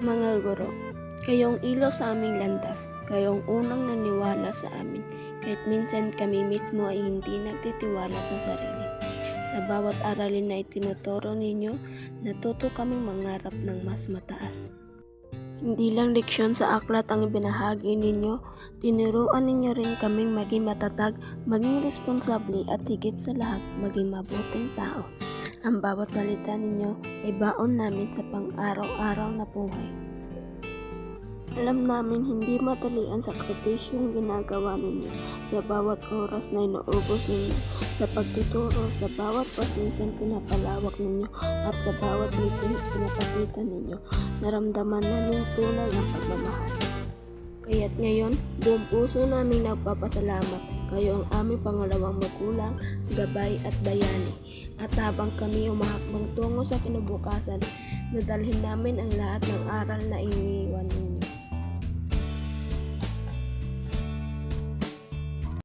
Mga guro, kayong ilaw sa aming landas, kayong unang naniwala sa amin, kahit minsan kami mismo ay hindi nagtitiwala sa sarili. Sa bawat aralin na itinuturo ninyo, natuto kaming mangarap ng mas mataas. Hindi lang leksyon sa aklat ang ibinahagi ninyo, tinuruan ninyo rin kaming maging matatag, maging responsable at higit sa lahat, maging mabuting tao. Ang bawat salita ninyo ay baon namin sa pang-araw-araw na buhay. Alam namin hindi madali ang sakripisyong ginagawa ninyo sa bawat oras na inuubos ninyo sa pagtuturo, sa bawat pasensyang pinapalawak ninyo at sa bawat meeting pinapakita ninyo. Naramdaman namin tunay ang pagmamahal. Kaya't ngayon, buong puso namin nagpapasalamat. Kayo ang aming pangalawang magulang, gabay at bayani. At habang kami umahakbang tungo sa kinabukasan, nadalhin namin ang lahat ng aral na iniwan ninyo.